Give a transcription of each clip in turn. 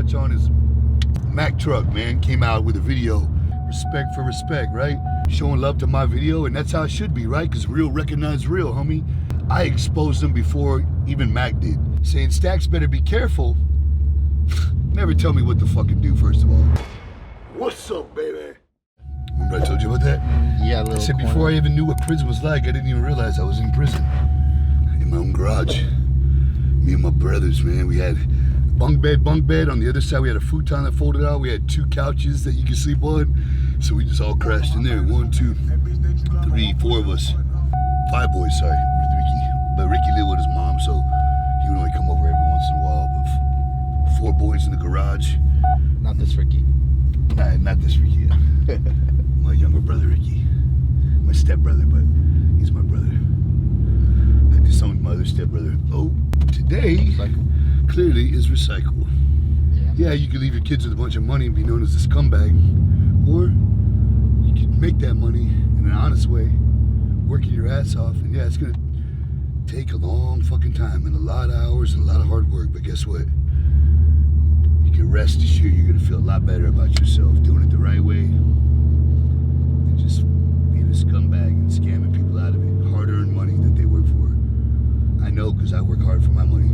touch on is TRUCC, man, came out with a video, respect for respect, right? Showing love to my video, and that's how it should be, right? Because real recognize real, homie. I exposed them before even Mac did. Saying Stax better be careful. Never tell me what to fucking do, first of all. What's up, baby? Remember I told you about that? Yeah, I said before I even knew what prison was like, I didn't even realize I was in prison. In my own garage. Me and my brothers, man, we had bunk bed. On the other side, we had a futon that folded out. We had 2 couches that you could sleep on. So we just all crashed in there. 1, 2, 3, 4 of us. 5 boys, sorry, with Ricky. But Ricky lived with his mom, so he would only come over every once in a while. But 4 boys in the garage. Not this Ricky. Nah, not this Ricky. My younger brother, Ricky. My stepbrother, but he's my brother. I disowned my other stepbrother. Oh, today, clearly, is recycle. Yeah, you could leave your kids with a bunch of money and be known as a scumbag. Or you could make that money in an honest way, working your ass off. And yeah, it's gonna take a long fucking time and a lot of hours and a lot of hard work. But guess what? You can rest assured you're gonna feel a lot better about yourself doing it the right way than just being a scumbag and scamming people out of it. Hard-earned money that they work for. I know, because I work hard for my money.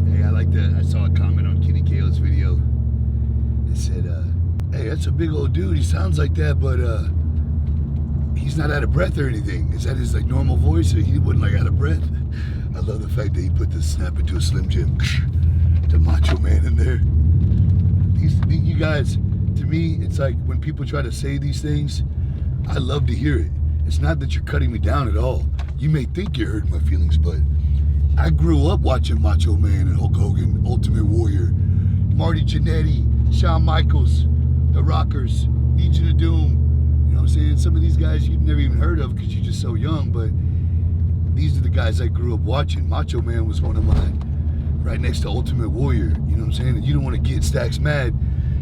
Hey, I like that. I saw a comment on Kenny Kale's video. It said, hey, that's a big old dude. He sounds like that, but he's not out of breath or anything. Is that his like normal voice, or he wasn't like out of breath? I love the fact that he put the snap into a Slim Jim. The Macho Man in there. You guys, to me, it's like when people try to say these things, I love to hear it. It's not that you're cutting me down at all. You may think you're hurting my feelings, but I grew up watching Macho Man and Hulk Hogan, Ultimate Warrior, Marty Jannetty, Shawn Michaels, The Rockers, Legion of Doom. You know what I'm saying? Some of these guys you've never even heard of because you're just so young, but these are the guys I grew up watching. Macho Man was one of mine. Right next to Ultimate Warrior, you know what I'm saying? And you don't want to get Stax mad,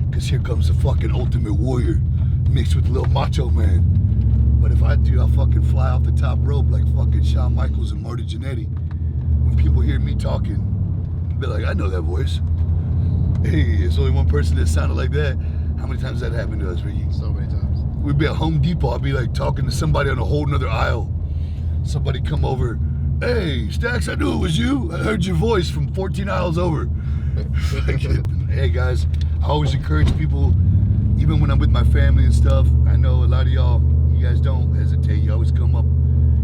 because here comes the fucking Ultimate Warrior mixed with the little Macho Man. But if I do, I'll fucking fly off the top rope like fucking Shawn Michaels and Marty Jannetty. When people hear me talking, they'll be like, I know that voice. Hey, there's only one person that sounded like that. How many times has that happened to us, Ricky? So many times. We'd be at Home Depot, I'd be like talking to somebody on a whole nother aisle. Somebody come over, hey, Stax, I knew it was you. I heard your voice from 14 aisles over. Hey guys, I always encourage people, even when I'm with my family and stuff. I know a lot of y'all, you guys don't hesitate. You always come up,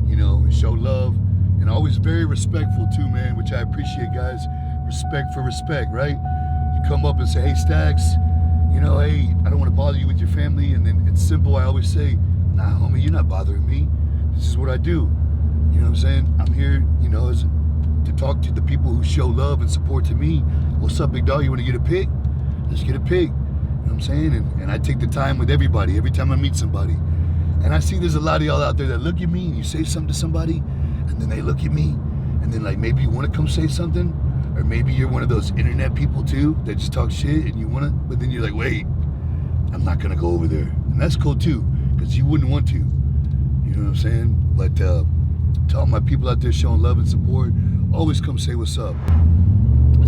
you know, and show love. And always very respectful too, man, which I appreciate, guys. Respect for respect, right? You come up and say, hey, Stax, you know, hey, I don't want to bother you with your family. And then it's simple. I always say, nah, homie, you're not bothering me. This is what I do. You know what I'm saying? I'm here, you know, to talk to the people who show love and support to me. What's up, big dog? You want to get a pig? Let's get a pig. You know what I'm saying? And I take the time with everybody, every time I meet somebody. And I see there's a lot of y'all out there that look at me and you say something to somebody, and then they look at me, and then like maybe you want to come say something, or maybe you're one of those internet people too that just talk shit and you want to, but then you're like, wait, I'm not going to go over there. And that's cool too, because you wouldn't want to. You know what I'm saying? But to all my people out there showing love and support, always come say what's up.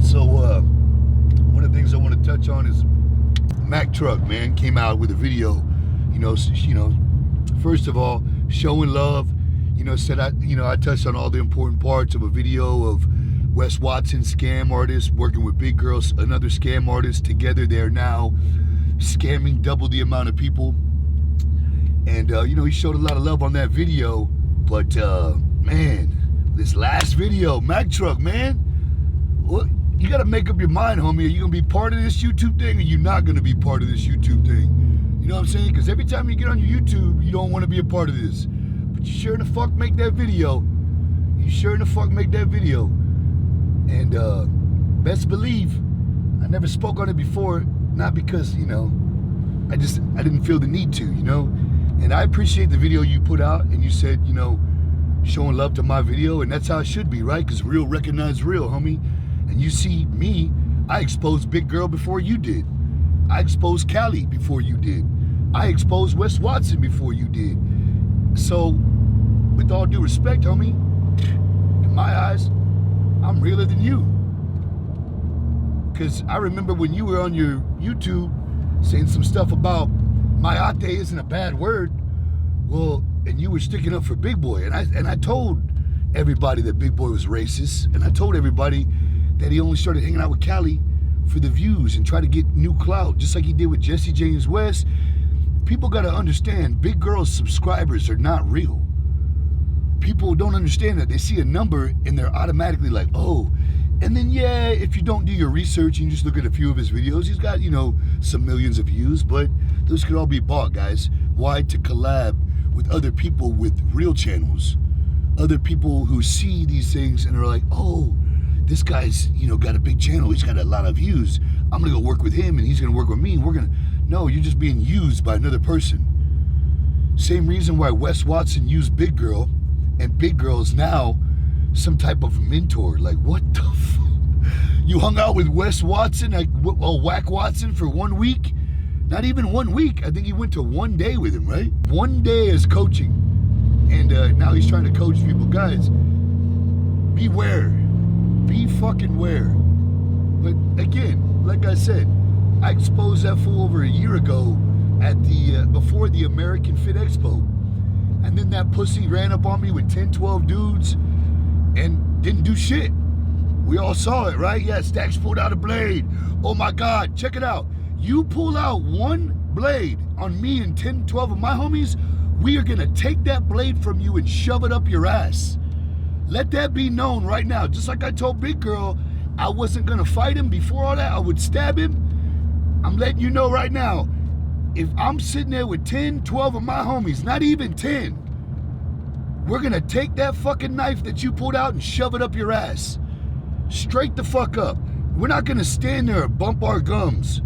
So one of the things I want to touch on is TRUCC, man, came out with a video, you know, first of all, showing love, you know, said I touched on all the important parts of a video of Wes Watson, scam artist, working with Big Girls, another scam artist. Together they're now scamming double the amount of people. And you know, he showed a lot of love on that video, but man, this last video, TRUCC, man, what, you gotta make up your mind, homie. Are you gonna be part of this YouTube thing, or you not gonna be part of this YouTube thing? You know what I'm saying? Because every time you get on your YouTube, you don't want to be a part of this, but you sure in the fuck make that video. You sure in the fuck make that video. And best believe, I never spoke on it before, not because, you know, I didn't feel the need to, you know. And I appreciate the video you put out, and you said, you know, showing love to my video, and that's how it should be, right? Because real recognize real, homie. And you see me, I exposed Big Girl before you did. I exposed Callie before you did. I exposed Wes Watson before you did. So, with all due respect, homie, in my eyes, I'm realer than you. because I remember when you were on your YouTube saying some stuff about mayate isn't a bad word. Well, and you were sticking up for Big Boy, and I told everybody that Big Boy was racist, and I told everybody that he only started hanging out with Cali for the views and try to get new clout, just like he did with Jesse James West. People got to understand, Big Girl's subscribers are not real. People don't understand that. They see a number and they're automatically like, oh. And then, yeah, if you don't do your research and you just look at a few of his videos, he's got, you know, some millions of views, but those could all be bought, guys. Why? To collab with other people with real channels. Other people who see these things and are like, oh, this guy's, you know, got a big channel. He's got a lot of views. I'm going to go work with him and he's going to work with me. And we're going to, no, you're just being used by another person. Same reason why Wes Watson used Big Girl, and Big Girl is now some type of mentor. Like, what the fuck? You hung out with Wes Watson, like, Whack Watson for 1 week? Not even 1 week. I think he went to 1 day with him, right? 1 day as coaching. And now he's trying to coach people. Guys, beware. Be fucking aware. But again, like I said, I exposed that fool over a year ago at the before the American Fit Expo. And then that pussy ran up on me with 10, 12 dudes and didn't do shit. We all saw it, right? Yeah, Stax pulled out a blade. Oh my God, check it out. You pull out one blade on me and 10, 12 of my homies, we are gonna take that blade from you and shove it up your ass. Let that be known right now. Just like I told Big Girl, I wasn't gonna fight him before all that. I would stab him. I'm letting you know right now, if I'm sitting there with 10, 12 of my homies, not even 10, we're gonna take that fucking knife that you pulled out and shove it up your ass. Straight the fuck up. We're not gonna stand there and bump our gums.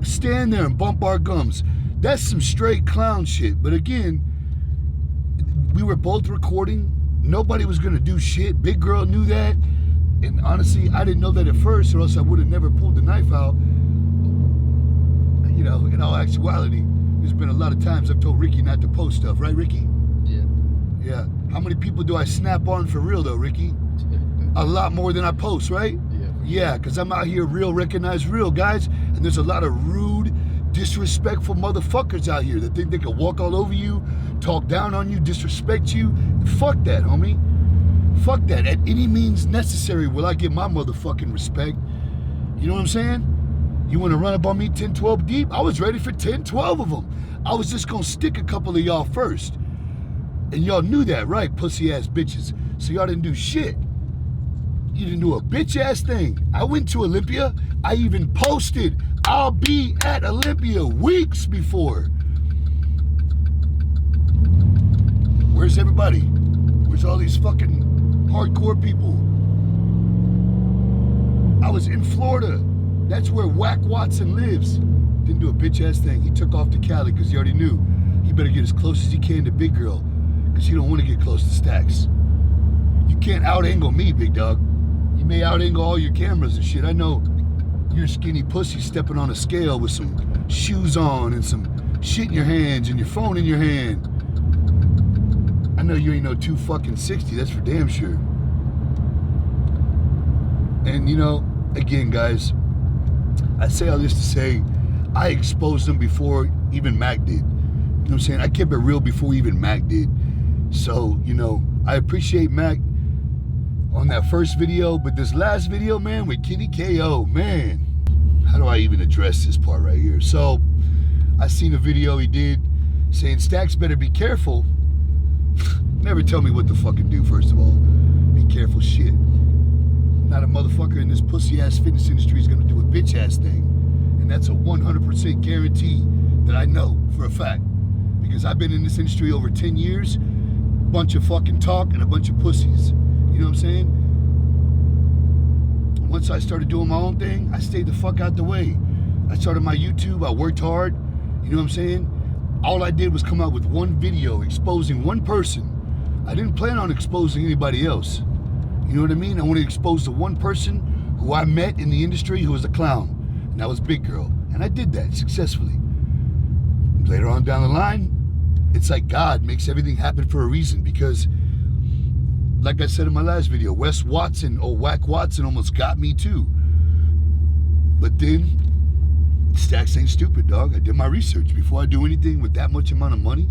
Stand there and bump our gums. That's some straight clown shit. But again, we were both recording. Nobody was gonna do shit. Big Girl knew that. And honestly, I didn't know that at first, or else I would have never pulled the knife out. You know, in all actuality, there's been a lot of times I've told Ricky not to post stuff, right, Ricky? Yeah. Yeah. How many people do I snap on for real, though, Ricky? A lot more than I post, right? Yeah. Yeah, because I'm out here real, recognize real, guys. And there's a lot of rude, disrespectful motherfuckers out here that think they can walk all over you, talk down on you, disrespect you. Fuck that, homie. Fuck that. At any means necessary will I get my motherfucking respect. You know what I'm saying? You want to run up on me 10, 12 deep? I was ready for 10, 12 of them. I was just going to stick a couple of y'all first. And y'all knew that, right, pussy ass bitches? So y'all didn't do shit. You didn't do a bitch ass thing. I went to Olympia. I even posted, I'll be at Olympia weeks before. Where's everybody? Where's all these fucking hardcore people? I was in Florida. That's where Whack Watson lives. Didn't do a bitch ass thing. He took off to Cali because he already knew he better get as close as he can to Big Girl, because he don't want to get close to Stax. You can't out-angle me, big dog. You may out-angle all your cameras and shit. I know you're skinny pussy stepping on a scale with some shoes on and some shit in your hands and your phone in your hand. I know you ain't no 260, that's for damn sure. And you know, again, guys, I say all this to say, I exposed them before even Mac did. You know what I'm saying? I kept it real before even Mac did. So, you know, I appreciate Mac on that first video, but this last video, man, with Kitty KO, man, how do I even address this part right here? So, I seen a video he did saying Stax better be careful. Never tell me what to fucking do, first of all. Be careful shit. Not a motherfucker in this pussy-ass fitness industry is gonna do a bitch-ass thing. And that's a 100% guarantee that I know for a fact. Because I've been in this industry over 10 years, bunch of fucking talk and a bunch of pussies. You know what I'm saying? Once I started doing my own thing, I stayed the fuck out the way. I started my YouTube, I worked hard, you know what I'm saying? All I did was come out with one video exposing one person. I didn't plan on exposing anybody else. You know what I mean? I wanted to expose the one person who I met in the industry who was a clown, and that was Big Girl. And I did that successfully. Later on down the line, it's like God makes everything happen for a reason, because like I said in my last video, Wes Watson or Whack Watson almost got me too. But then, Stax ain't stupid, dog. I did my research. Before I do anything with that much amount of money,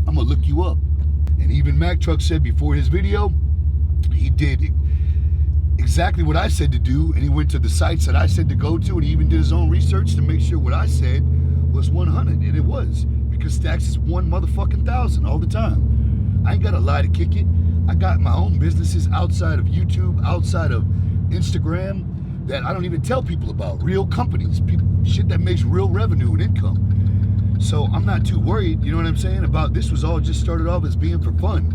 I'm gonna look you up. And even Mac Truck said before his video, he did exactly what I said to do, and he went to the sites that I said to go to, and he even did his own research to make sure what I said was 100, and it was, because Stax is 1 motherfucking thousand all the time. I ain't gotta lie to kick it. I got my own businesses outside of YouTube, outside of Instagram, that I don't even tell people about. Real companies, people, shit that makes real revenue and income. So I'm not too worried, you know what I'm saying, about this. Was all just started off as being for fun.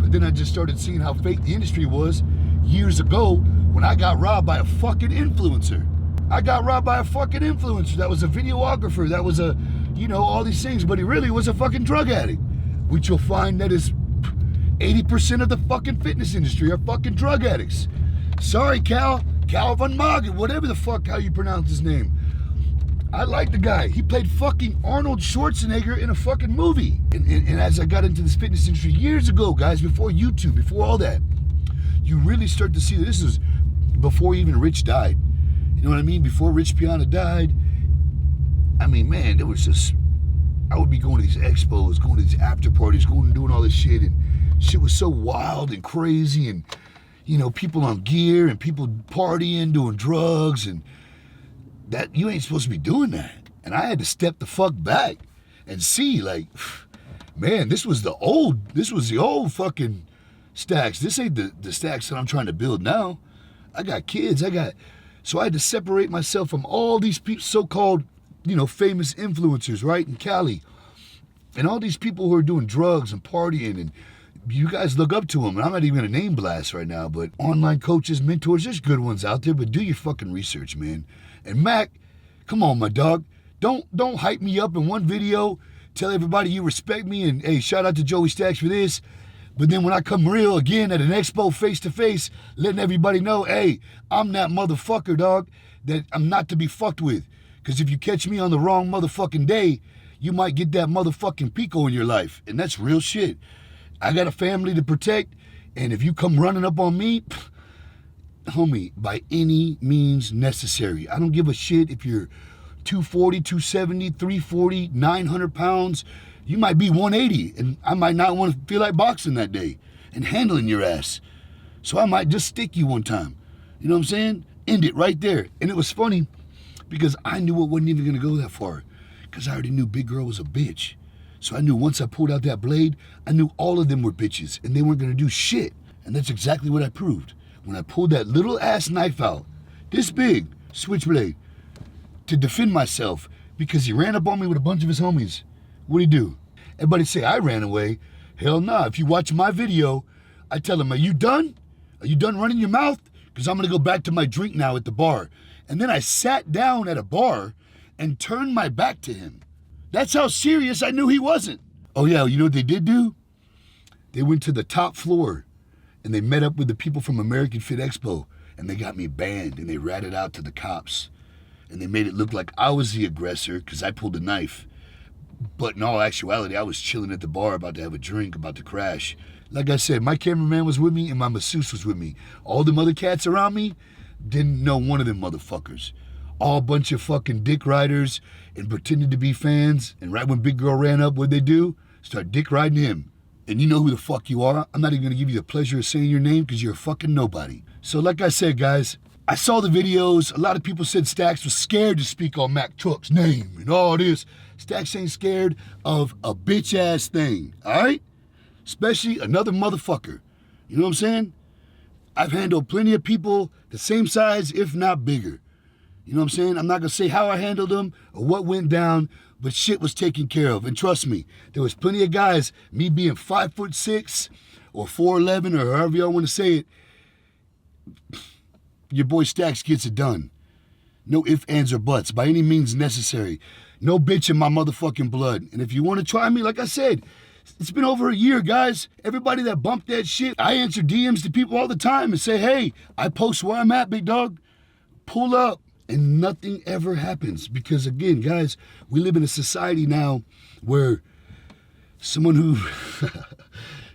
But then I just started seeing how fake the industry was years ago when I got robbed by a fucking influencer. I got robbed by a fucking influencer that was a videographer, that was a, you know, all these things, but he really was a fucking drug addict, which you'll find that is 80% of the fucking fitness industry are fucking drug addicts. Sorry, Cal Van Magen, whatever the fuck how you pronounce his name. I like the guy. He played fucking Arnold Schwarzenegger in a fucking movie. And as I got into this fitness industry years ago, guys, before YouTube, before all that, you really start to see that this is before even Rich died. You know what I mean? Before Rich Piana died, I mean, man, there was just, I would be going to these expos, going to these after parties, going and doing all this shit, and shit was so wild and crazy, and, you know, people on gear and people partying, doing drugs, and that, you ain't supposed to be doing that. And I had to step the fuck back and see, like, man, this was the old fucking Stax. This ain't the Stax that I'm trying to build now. I got kids, so I had to separate myself from all these people, so-called, you know, famous influencers, right, in Cali. And all these people who are doing drugs and partying, and you guys look up to them, and I'm not even gonna name blast right now, but online coaches, mentors, there's good ones out there, but do your fucking research, man. And Mac, come on, my dog. Don't hype me up in one video, tell everybody you respect me, and hey, shout out to Joey Stax for this. But then when I come real again at an expo face to face, letting everybody know, hey, I'm that motherfucker, dog, that I'm not to be fucked with. Because if you catch me on the wrong motherfucking day, you might get that motherfucking pico in your life. And that's real shit. I got a family to protect, and if you come running up on me, homie, by any means necessary. I don't give a shit if you're 240, 270, 340, 900 pounds. You might be 180, and I might not want to feel like boxing that day and handling your ass. So I might just stick you one time. You know what I'm saying? End it right there. And it was funny because I knew it wasn't even going to go that far because I already knew Big Girl was a bitch. So I knew once I pulled out that blade, I knew all of them were bitches and they weren't going to do shit. And that's exactly what I proved. When I pulled that little ass knife out, this big, switchblade, to defend myself because he ran up on me with a bunch of his homies. What'd he do? Everybody say I ran away. Hell nah. If you watch my video, I tell him, are you done? Are you done running your mouth? Because I'm going to go back to my drink now at the bar. And then I sat down at a bar and turned my back to him. That's how serious I knew he wasn't. Oh yeah, you know what they did do? They went to the top floor and they met up with the people from American Fit Expo and they got me banned and they ratted out to the cops. And they made it look like I was the aggressor because I pulled a knife. But in all actuality, I was chilling at the bar about to have a drink, about to crash. Like I said, my cameraman was with me and my masseuse was with me. All them other cats around me didn't know one of them motherfuckers. All bunch of fucking dick riders and pretended to be fans. And right when Big Girl ran up, what'd they do? Start dick riding him. And you know who the fuck you are. I'm not even gonna give you the pleasure of saying your name because you're a fucking nobody. So like I said, guys, I saw the videos. A lot of people said Stax was scared to speak on Mac Truck's name and all this. Stax ain't scared of a bitch ass thing, all right? Especially another motherfucker. You know what I'm saying? I've handled plenty of people the same size, if not bigger. You know what I'm saying? I'm not gonna say how I handled them or what went down, but shit was taken care of. And trust me, there was plenty of guys, me being 5'6" or 4'11" or however y'all wanna say it, your boy Stax gets it done. No ifs, ands, or buts, by any means necessary. No bitch in my motherfucking blood. And if you want to try me, like I said, it's been over a year, guys. Everybody that bumped that shit, I answer DMs to people all the time and say, hey, I post where I'm at, big dog. Pull up. And nothing ever happens. Because again, guys, we live in a society now where someone who,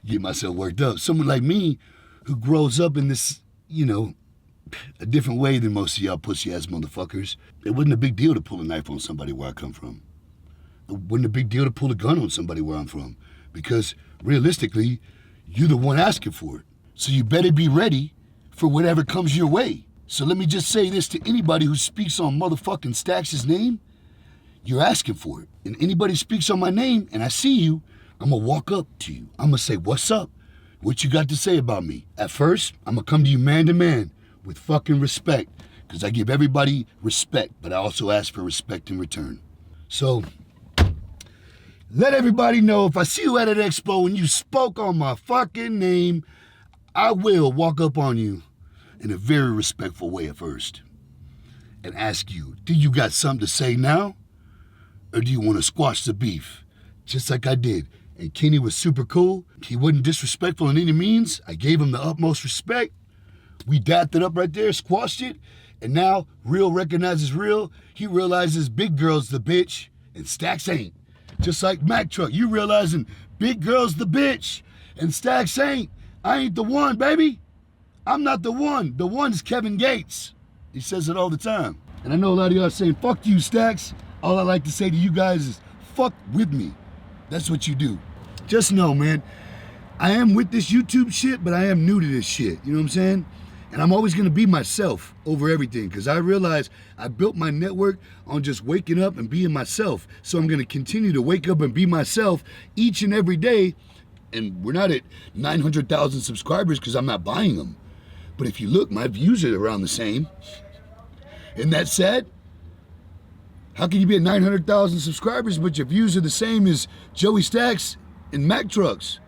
get myself worked up, someone like me who grows up in this, you know, a different way than most of y'all pussy-ass motherfuckers. It wasn't a big deal to pull a knife on somebody where I come from. It wasn't a big deal to pull a gun on somebody where I'm from. Because, realistically, you're the one asking for it. So you better be ready for whatever comes your way. So let me just say this to anybody who speaks on motherfucking Stax's name. You're asking for it. And anybody speaks on my name and I see you, I'm gonna walk up to you. I'm gonna say, what's up? What you got to say about me? At first, I'm gonna come to you man to man with fucking respect, because I give everybody respect, but I also ask for respect in return. So, let everybody know if I see you at an expo and you spoke on my fucking name, I will walk up on you in a very respectful way at first and ask you, do you got something to say now? Or do you want to squash the beef? Just like I did. And Kenny was super cool. He wasn't disrespectful in any means. I gave him the utmost respect. We dapped it up right there, squashed it. And now, real recognizes real. He realizes big girl's the bitch and Stax ain't. Just like Mack Truck, you realizing big girl's the bitch and Stax ain't. I ain't the one, baby. I'm not the one. The one's Kevin Gates. He says it all the time. And I know a lot of y'all are saying, fuck you, Stax. All I like to say to you guys is, fuck with me. That's what you do. Just know, man, I am with this YouTube shit, but I am new to this shit. You know what I'm saying? And I'm always gonna be myself over everything, because I realize I built my network on just waking up and being myself. So I'm gonna continue to wake up and be myself each and every day. And we're not at 900,000 subscribers because I'm not buying them. But if you look, my views are around the same. Isn't that sad? How can you be at 900,000 subscribers, but your views are the same as Joey Stax and Mack Trucks?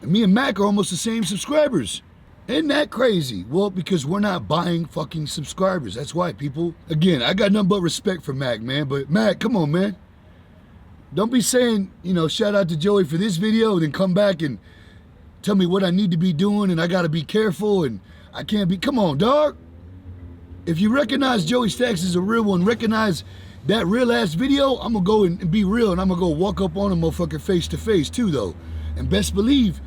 And me and Mac are almost the same subscribers. Isn't that crazy? Well, because we're not buying fucking subscribers. That's why, people. Again, I got nothing but respect for Mac, man. But Mac, come on, man. Don't be saying, you know, shout out to Joey for this video and then come back and tell me what I need to be doing and I gotta be careful and I can't be. Come on, dog. If you recognize Joey Stax as a real one, recognize that real ass video, I'm gonna go and be real and I'm gonna go walk up on a motherfucker face to face too, though. And best believe,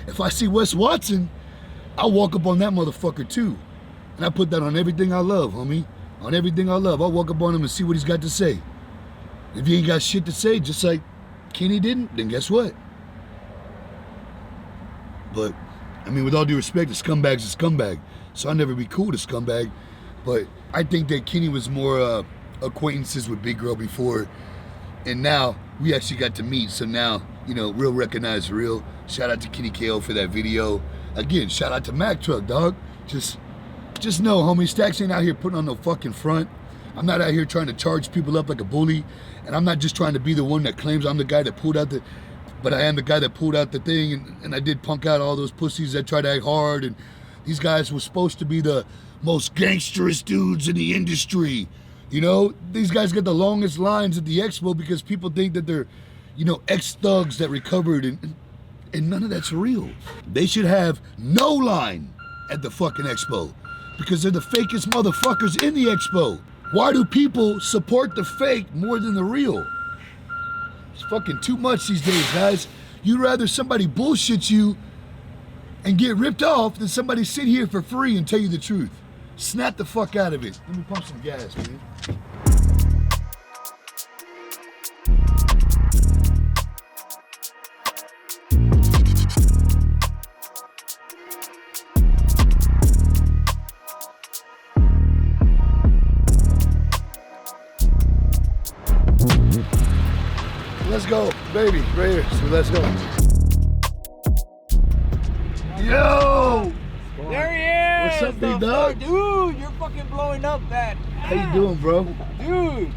if I see Wes Watson, I'll walk up on that motherfucker too. And I put that on everything I love, homie. On everything I love. I'll walk up on him and see what he's got to say. If he ain't got shit to say, just like Kenny didn't, then guess what? But, I mean, with all due respect, a scumbag's a scumbag. So I'll never be cool to scumbag. But I think that Kenny was more acquaintances with Big Girl before. And now we actually got to meet. So now, you know, real recognize real. Shout out to Kenny KO for that video. Again, shout out to Mack Truck, dog. Just know, homie, Stax ain't out here putting on no fucking front. I'm not out here trying to charge people up like a bully. And I'm not just trying to be the one that claims I'm the guy that pulled out the, but I am the guy that pulled out the thing. And I did punk out all those pussies that tried to act hard. And these guys were supposed to be the most gangsterous dudes in the industry. You know, these guys get the longest lines at the expo because people think that they're, you know, ex-thugs that recovered, and none of that's real. They should have no line at the fucking expo because they're the fakest motherfuckers in the expo. Why do people support the fake more than the real? It's fucking too much these days, guys. You'd rather somebody bullshit you and get ripped off than somebody sit here for free and tell you the truth. Snap the fuck out of it. Let me pump some gas, man. Let's go, baby, right here. So let's go. Yo! There he is! What's up, big dog? Dude, you're fucking blowing up, man. How you doing, bro? Dude,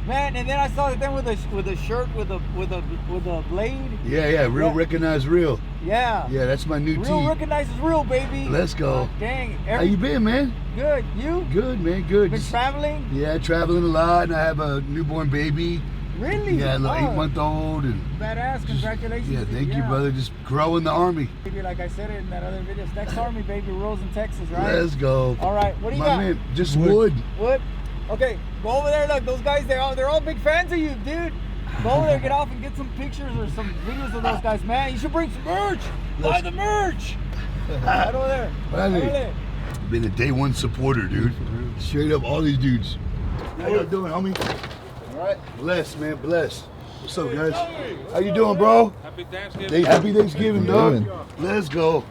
man, and then I saw the thing with a shirt with a blade. Yeah, real recognize real. Yeah. Yeah, that's my new tee. Real recognizes real, baby. Let's go. Dang. How you been, man? Good. You? Good, man, good. Been traveling? Yeah, traveling a lot, and I have a newborn baby. Really? Yeah, a little 8-month-old, and badass. Congratulations. yeah, thank you, brother. Just growing the army. Baby, like I said in that other video, Stax Army, baby, rules in Texas, right? Let's go. All right, what do you My got? man, just wood. Wood? Okay, go over there. Look, those guys, they're all big fans of you, dude. Go over there, get off and get some pictures or some videos of those guys, man. You should bring some merch. Buy the merch. Right over there. Vale. Right over there. Been a day one supporter, dude. Straight up, all these dudes. How y'all doing, homie? All right. Blessed, man, blessed. What's up, guys? How you doing, bro? Happy Thanksgiving. Happy Thanksgiving, dog. Let's go.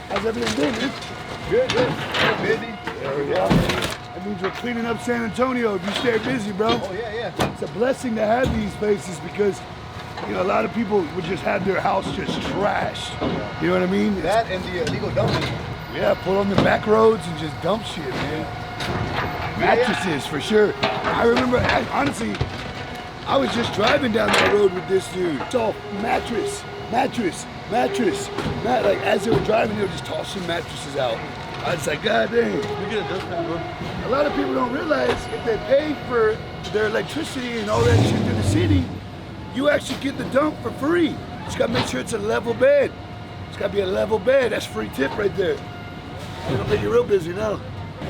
How's everything doing, man? Good, good. Busy? There we go. That means we're cleaning up San Antonio. If you stay busy, bro. Oh yeah, yeah. It's a blessing to have these places because, you know, a lot of people would just have their house just trashed. You know what I mean? That and the illegal dumping. Yeah, pull on the back roads and just dump shit, man. Mattresses, for sure. I remember, honestly, I was just driving down that road with this dude. So, mattress. Like, as they were driving, they were just tossing mattresses out. I was like, God dang. We get a discount, bro. A lot of people don't realize if they pay for their electricity and all that shit through the city, you actually get the dump for free. Just gotta make sure it's a level bed. It's gotta be a level bed. That's free tip right there. It'll make you real busy now.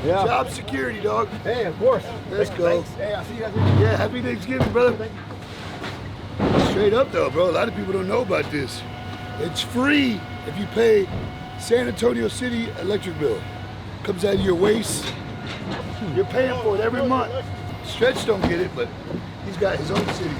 Yeah. Job security, dog. Hey, of course. Let's go. Thanks. Hey, I'll see you guys later. Yeah, happy Thanksgiving, brother. Straight up though, bro. A lot of people don't know about this. It's free if you pay San Antonio City electric bill. Comes out of your waste. You're paying for it every month. Stretch don't get it, but he's got his own city.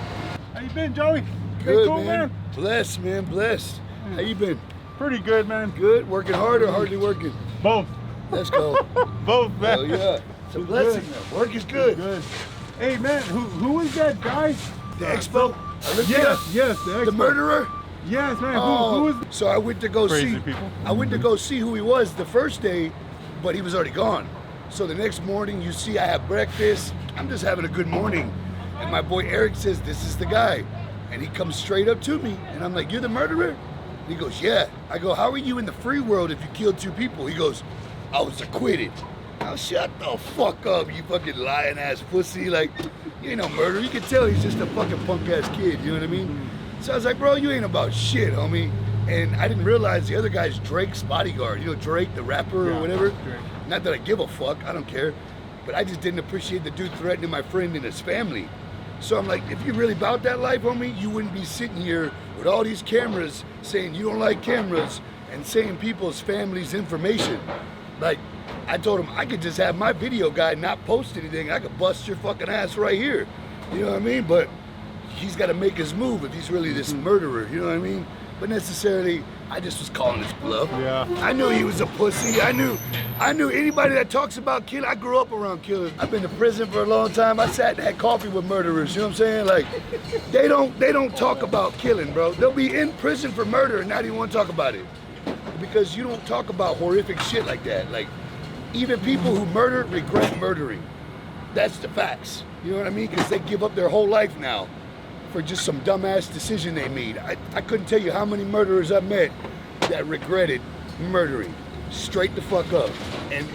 How you been, Joey? Good, Cool, man. Blessed, man. Blessed. How you been? Pretty good, man. Good. Working hard or hardly working? Both. Let's go. Both, man. Oh yeah. It's a blessing. Though. Work is good. Good. Hey, man, who is that guy? The expo. I looked it up. Yes, The murderer. Yes, man. Oh, Who is? so I went to go Crazy see. people. I went to go see who he was the first day, but he was already gone. So the next morning, you see, I have breakfast. I'm just having a good morning, and my boy Eric says, "This is the guy," and he comes straight up to me, and I'm like, "You're the murderer?" And he goes, "Yeah." I go, "How are you in the free world if you killed 2 people?" He goes, "I was acquitted." Now shut the fuck up, you fucking lying ass pussy. Like, you ain't no murderer. You can tell he's just a fucking punk ass kid. You know what I mean? So I was like, bro, you ain't about shit, homie. And I didn't realize the other guy's Drake's bodyguard. You know, Drake, the rapper or whatever. Drake. Not that I give a fuck, I don't care. But I just didn't appreciate the dude threatening my friend and his family. So I'm like, if you're really about that life, homie, you wouldn't be sitting here with all these cameras saying you don't like cameras and saying people's family's information. Like, I told him I could just have my video guy not post anything. I could bust your fucking ass right here. You know what I mean? But he's got to make his move if he's really this murderer. You know what I mean? But necessarily, I just was calling his bluff. Yeah. I knew he was a pussy. I knew anybody that talks about killing. I grew up around killers. I've been to prison for a long time. I sat and had coffee with murderers. You know what I'm saying? Like, they don't talk about killing, bro. They'll be in prison for murder and not even want to talk about it because you don't talk about horrific shit like that. Like, even people who murder regret murdering. That's the facts. You know what I mean? Because they give up their whole life now for just some dumbass decision they made. I couldn't tell you how many murderers I've met that regretted murdering. Straight the fuck up. And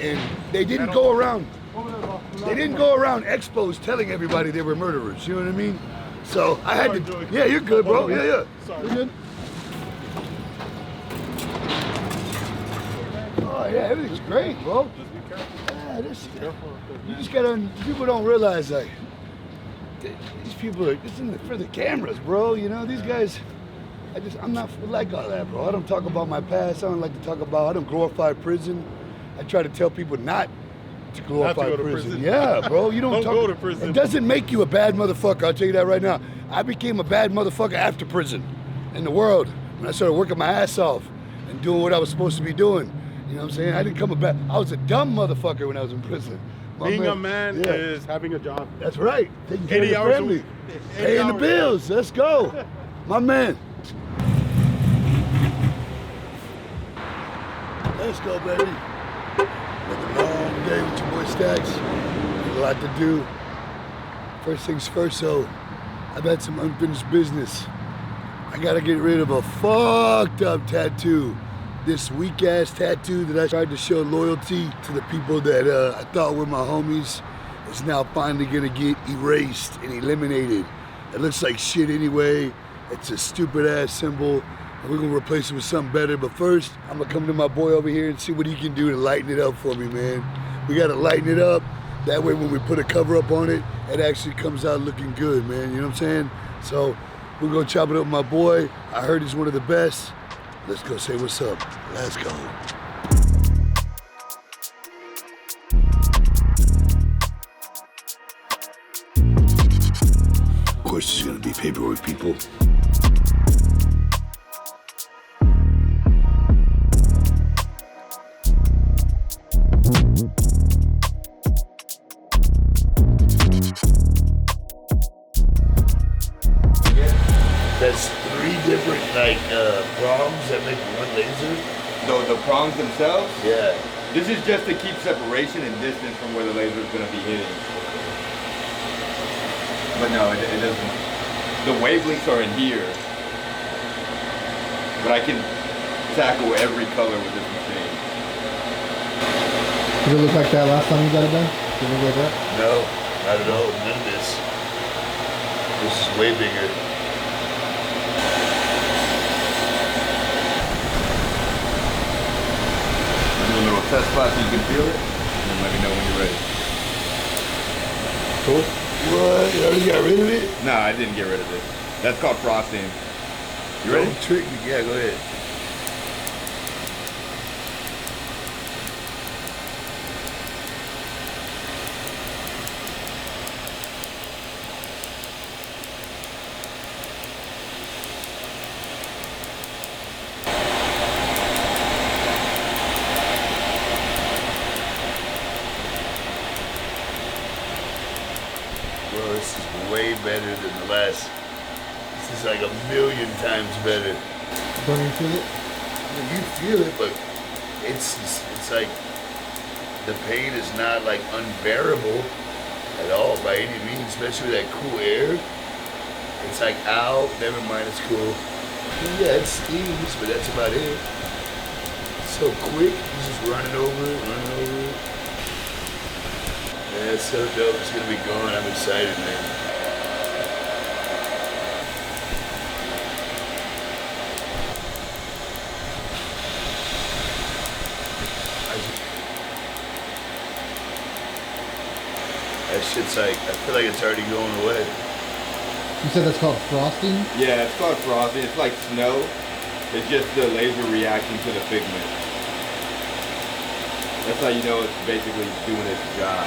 they didn't go around expos telling everybody they were murderers. You know what I mean? So I had to. Yeah, you're good, bro. Yeah. Sorry. You're good. Oh yeah, everything's great, bro. Just be careful. Yeah, you just gotta. People don't realize like these people are just for the cameras, bro. You know these guys. I'm not like all that, bro. I don't talk about my past. I don't like to talk about. I don't glorify prison. I try to tell people not to glorify go to prison. prison. Yeah, bro. You don't, Don't talk, go to prison. It doesn't make you a bad motherfucker. I'll tell you that right now. I became a bad motherfucker after prison in the world when I started working my ass off and doing what I was supposed to be doing. You know what I'm saying? I didn't come a bad. I was a dumb motherfucker when I was in prison. Being a man is having a job. That's right. Taking care 80 of the hours a family. week. 80 Paying the hours. bills. Let's go. My man. Let's go, baby. Another long day with your boy Stax. Got a lot to do. First things first, though, I've had some unfinished business. I gotta get rid of a fucked up tattoo. This weak ass tattoo that I tried to show loyalty to the people that I thought were my homies is now finally gonna get erased and eliminated. It looks like shit anyway. It's a stupid ass symbol. And we're gonna replace it with something better. But first, I'm gonna come to my boy over here and see what he can do to lighten it up for me, man. We gotta lighten it up. That way when we put a cover up on it, it actually comes out looking good, man. You know what I'm saying? So We're gonna chop it up with my boy. I heard he's one of the best. Let's go say what's up. Let's go. Of course, there's gonna be paperwork, people. That's 3 different prongs that make one laser. The prongs themselves? Yeah. This is just to keep separation and distance from where the laser is going to be hitting. But no, it doesn't. The wavelengths are in here. But I can tackle every color with this machine. Did it look like that last time you got it done? Did it look like that? No, not at all. None of this. This is way bigger. Do a little test spot so you can feel it, and then let me know when you're ready. Cool. What? You already got rid of it? No, I didn't get rid of it. That's called frosting. You ready? Don't trick me. Yeah, go ahead. Bro, this is way better than the last. This is like 1,000,000 times better. Don't you feel it? You feel it, but it's like the pain is not like unbearable at all by any means, especially with that cool air. It's like, ow, never mind, it's cool. Yeah, it stings, but that's about it. It's so quick, you just running over it, running over it. Yeah, it's so dope. It's gonna be gone. I'm excited, man. That shit's like, I feel like it's already going away. You said that's called frosting? Yeah, it's called frosting. It's like snow. It's just the laser reacting to the pigment. That's how you know it's basically doing its job.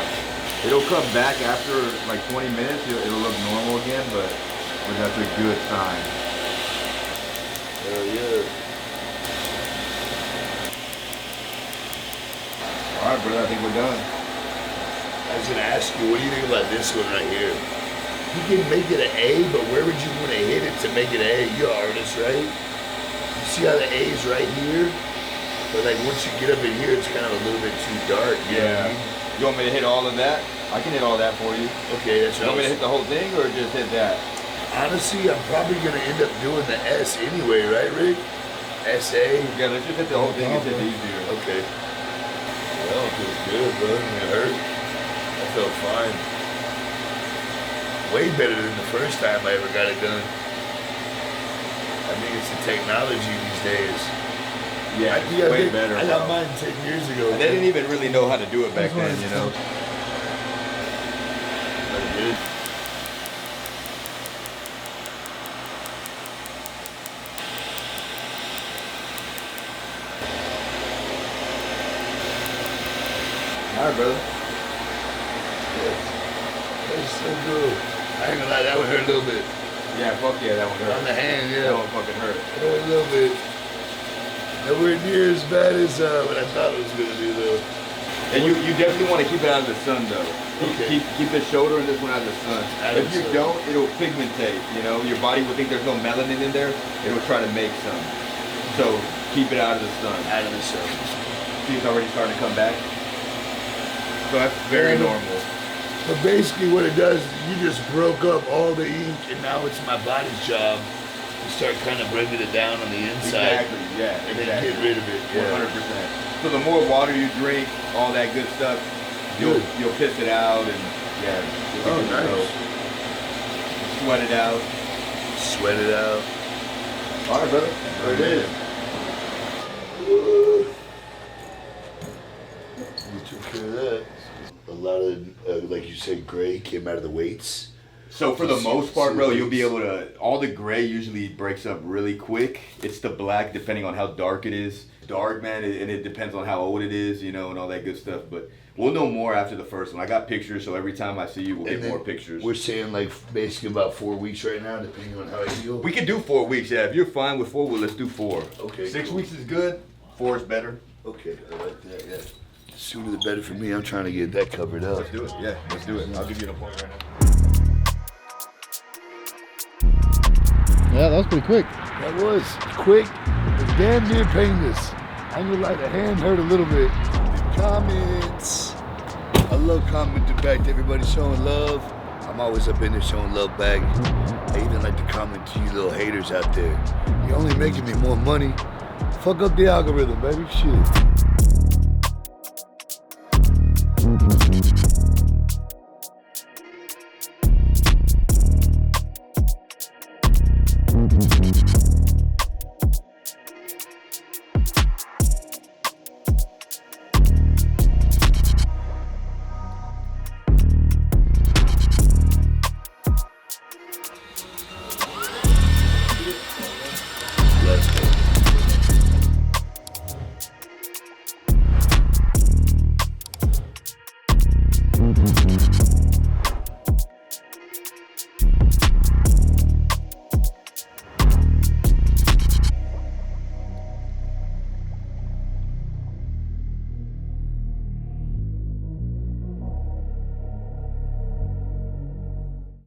It'll come back after like 20 minutes. It'll look normal again, but that's a good sign. Hell yeah. All right, brother, I think we're done. I was gonna ask you, what do you think about this one right here? You can make it an A, but where would you want to hit it to make it an A? You're an artist, right? You see how the A is right here? But like once you get up in here, it's kind of a little bit too dark. You know what I mean? You want me to hit all of that? I can hit all that for you. Okay, that's You want me to hit the whole thing or just hit that? Honestly, I'm probably gonna end up doing the S anyway, right, Rick? SA. Yeah, let's just hit the whole thing. It's easier. Okay. Well, it feels good, bro. It hurt. I felt fine. Way better than the first time I ever got it done. I think it's the technology these days. Yeah, it's way better. I got bro. mine 10 years ago. And they didn't even really know how to do it back then, you know? But it is. All right, brother. Yes. That's so good. I ain't gonna lie, that one hurt a little bit. Yeah, fuck yeah, that one hurt. On the hand, yeah. That one fucking hurt. It hurt a little bit. Nowhere near as bad as what I thought it was gonna do, though. And you definitely want to keep it out of the sun, though. Okay. Keep the shoulder and this one out of the sun. Out of If the you sun. don't, it'll pigmentate. You know, your body will think there's no melanin in there. It'll try to make some. So keep it out of the sun. Out of the sun. See, it's already starting to come back. So that's very Yeah. normal. But basically what it does, you just broke up all the ink, and now it's my body's job to start kind of bringing it down on the inside. Exactly. Yeah. And then exactly. get rid of it. Yeah. 100%. So the more water you drink, all that good stuff, you'll piss it out and yeah. Oh, nice. Sweat it out. Sweat it out. All right, brother. There it is. We took care of that. A lot of, like you said, gray came out of the weights. So for the most part, bro, you'll be able to, all the gray usually breaks up really quick. It's the black, depending on how dark it is. Dark, man, and it depends on how old it is, you know, and all that good stuff. But we'll know more after the first one. I got pictures, so every time I see you, we'll get more pictures. We're saying like basically about 4 weeks right now, depending on how I feel. We could do 4 weeks, yeah. If you're fine with 4, well, let's do 4. Okay. 6 weeks is good. 4 is better. Okay, I like that, yeah. The sooner the better for me. I'm trying to get that covered up. Let's do it, yeah. Let's do it. I'll give you an appointment right now. Yeah, that was pretty quick. That was quick. It was damn near painless. I'm gonna like the hand hurt a little bit. Comments. I love commenting back to everybody showing love. I'm always up in there showing love back. I even like to comment to you little haters out there. You're only making me more money. Fuck up the algorithm, baby. Shit.